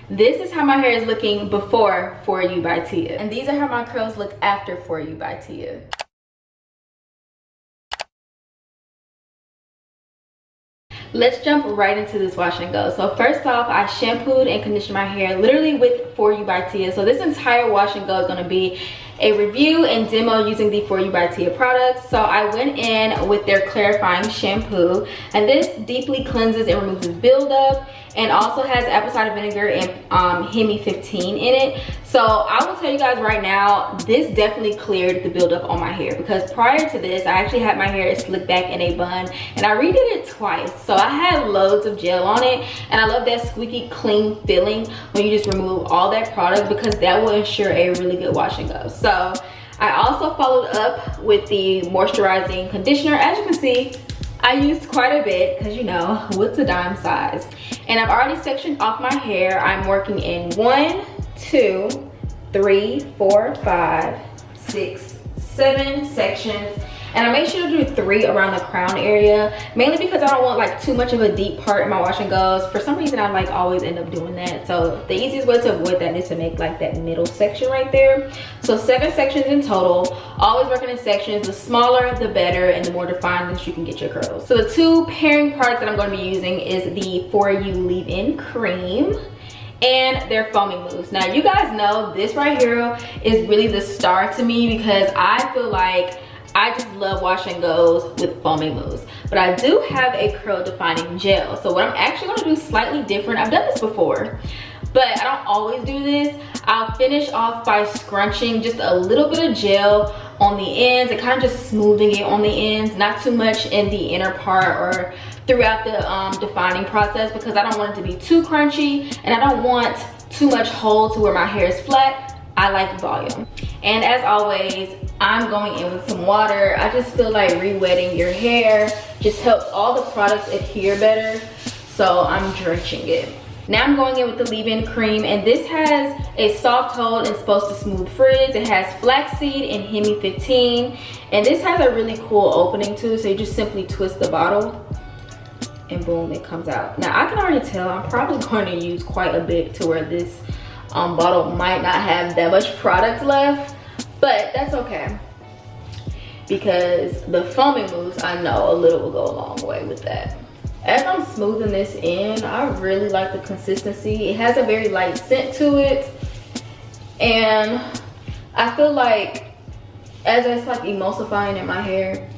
This is how my hair is looking before For You by Tia. And these are how my curls look after For You by Tia. Let's jump right into this wash and go. So first off, I shampooed and conditioned my hair literally with For You by Tia. So this entire wash and go is going to be a review and demo using the For You by Tia products. So I went in with their clarifying shampoo, and this deeply cleanses and removes buildup, and also has apple cider vinegar and Hemi 15 in it. So I will tell you guys right now, this definitely cleared the buildup on my hair, because prior to this, I actually had my hair slicked back in a bun, and I redid it twice. So I had loads of gel on it, and I love that squeaky clean feeling when you just remove all that product, because that will ensure a really good wash and go. So I also followed up with the moisturizing conditioner. As you can see, I used quite a bit, because you know, what's a dime size? And I've already sectioned off my hair. I'm working in 1, 2, 3, 4, 5, 6, 7 sections. And I make sure to do 3 around the crown area, mainly because I don't want like too much of a deep part in my wash and goes. For some reason, I like always end up doing that. So the easiest way to avoid that is to make like that middle section right there. So 7 sections in total. Always working in sections. The smaller, the better, and the more defined that you can get your curls. So the 2 pairing products that I'm going to be using is the For You leave-in cream and their foaming mousse. Now you guys know this right here is really the star to me, because I feel like I just love wash and goes with foaming mousse. But I do have a curl defining gel. So what I'm actually gonna do slightly different, I've done this before, but I don't always do this. I'll finish off by scrunching just a little bit of gel on the ends and kind of just smoothing it on the ends, not too much in the inner part or throughout the defining process, because I don't want it to be too crunchy, and I don't want too much hold to where my hair is flat. I like volume. And as always, I'm going in with some water. I just feel like re-wetting your hair just helps all the products adhere better. So I'm drenching it. Now I'm going in with the leave-in cream, and this has a soft hold and supposed to smooth frizz. It has flaxseed and Hemi 15, and this has a really cool opening too. So you just simply twist the bottle, and boom, it comes out. Now I can already tell I'm probably going to use quite a bit, to where this bottle might not have that much product left, but that's okay, because the foaming mousse, I know a little will go a long way with that. As I'm smoothing this in, I really like the consistency. It has a very light scent to it, and I feel like as it's like emulsifying in my hair,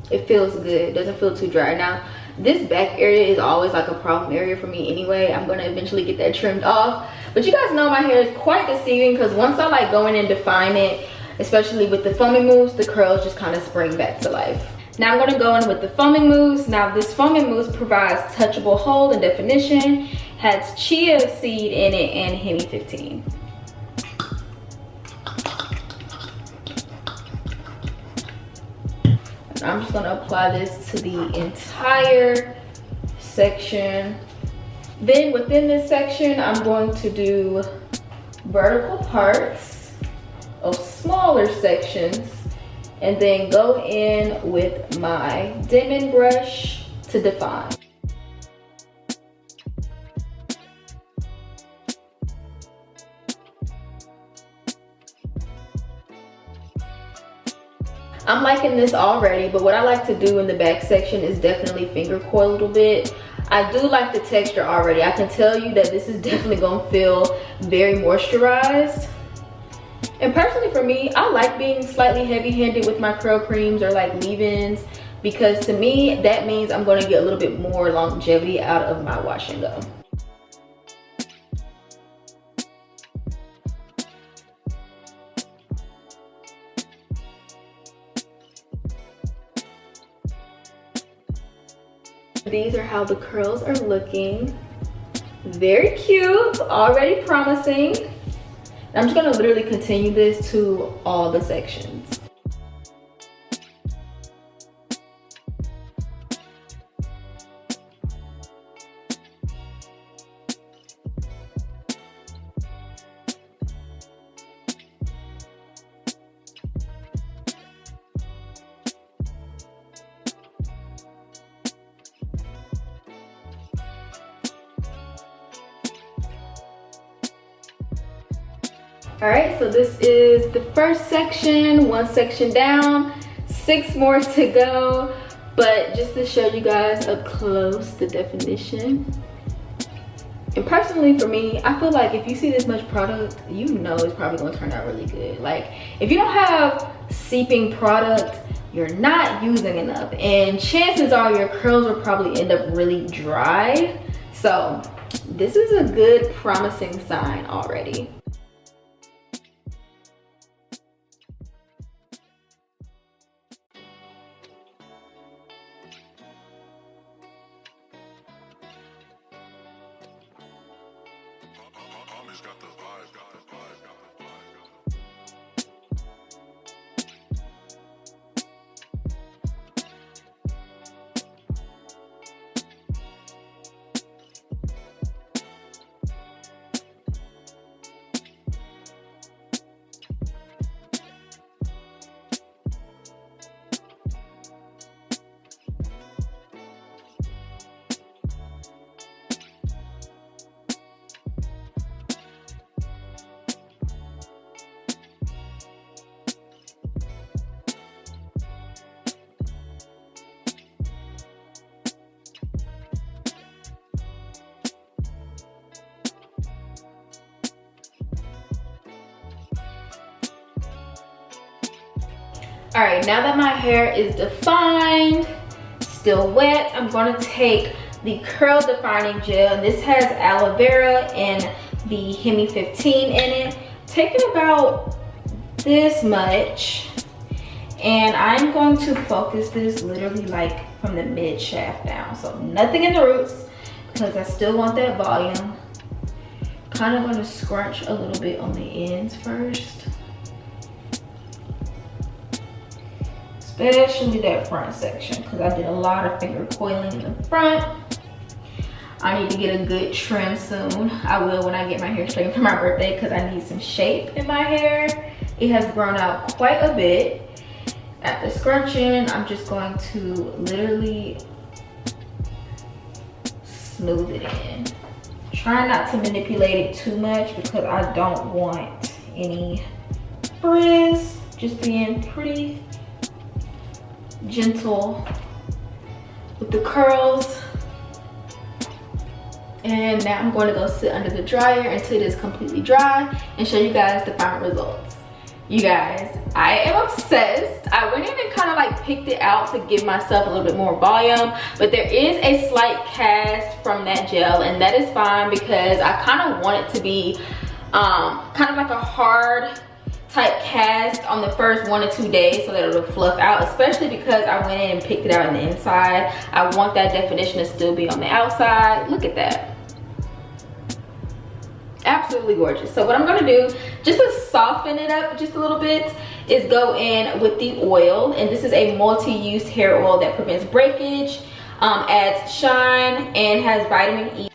it feels good. It doesn't feel too dry. Now this back area is always like a problem area for me anyway. I'm gonna eventually get that trimmed off, but you guys know my hair is quite deceiving, because once I like go in and define it, especially with the foaming mousse, the curls just kind of spring back to life. Now I'm going to go in with the foaming mousse. Now this foaming mousse provides touchable hold and definition, has chia seed in it and Hemi 15. I'm just going to apply this to the entire section. Then within this section, I'm going to do vertical parts of smaller sections, and then go in with my Denman brush to define. I'm liking this already, but what I like to do in the back section is definitely finger coil a little bit. I do like the texture already. I can tell you that this is definitely gonna feel very moisturized. And personally for me, I like being slightly heavy-handed with my curl creams or like leave-ins, because to me, that means I'm gonna get a little bit more longevity out of my wash and go. These are how the curls are looking. Very cute, already promising. I'm just gonna literally continue this to all the sections. All right, so this is the first section, one section down, 6 more to go. But just to show you guys up close the definition. And personally for me, I feel like if you see this much product, you know it's probably gonna turn out really good. Like if you don't have seeping product, you're not using enough. And chances are your curls will probably end up really dry. So this is a good promising sign already. All right, now that my hair is defined, still wet, I'm gonna take the curl defining gel. And this has aloe vera and the Hemi 15 in it. Taking about this much, and I'm going to focus this literally like from the mid shaft down. So nothing in the roots, because I still want that volume. Kind of gonna scrunch a little bit on the ends first. Especially that front section, because I did a lot of finger coiling in the front. I need to get a good trim soon. I will when I get my hair straightened for my birthday, because I need some shape in my hair. It has grown out quite a bit. After scrunching, I'm just going to literally smooth it in. Try not to manipulate it too much, because I don't want any frizz. Just being pretty gentle with the curls. And now I'm going to go sit under the dryer until it is completely dry and show you guys the final results. You guys, I am obsessed. I went in and kind of like picked it out to give myself a little bit more volume, but there is a slight cast from that gel, and that is fine because I kind of want it to be kind of like a hard type cast on the first 1 or 2 days so that it'll fluff out, especially because I went in and picked it out on the inside. I want that definition to still be on the outside. Look at that. Absolutely gorgeous. So what I'm gonna do, just to soften it up just a little bit, is go in with the oil. And this is a multi-use hair oil that prevents breakage, adds shine, and has vitamin E.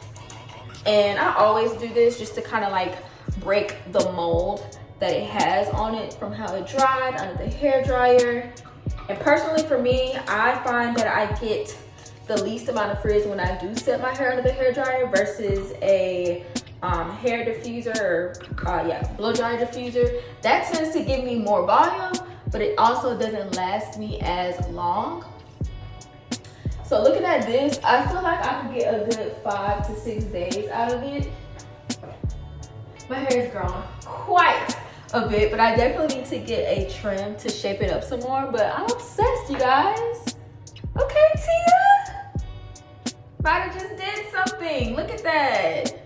And I always do this just to kind of like break the mold that it has on it from how it dried under the hair dryer. And personally for me, I find that I get the least amount of frizz when I do set my hair under the hair dryer versus a hair diffuser or blow dryer diffuser. That tends to give me more volume, but it also doesn't last me as long. So looking at this, I feel like I could get a good 5 to 6 days out of it. My hair has grown quite a bit, but I definitely need to get a trim to shape it up some more. But I'm obsessed, you guys. Okay, Tia, Ryder just did something. Look at that.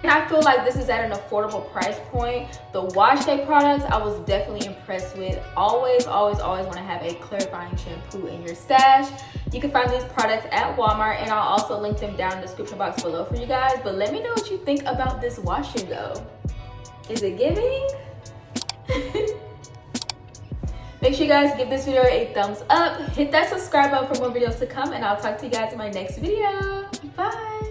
And I feel like this is at an affordable price point. The wash day products I was definitely impressed with. Always want to have a clarifying shampoo in your stash. You can find these products at Walmart, and I'll also link them down in the description box below for you guys. But let me know what you think about this wash and go. Is it giving? Make sure you guys give this video a thumbs up. Hit that subscribe button for more videos to come, and I'll talk to you guys in my next video. Bye.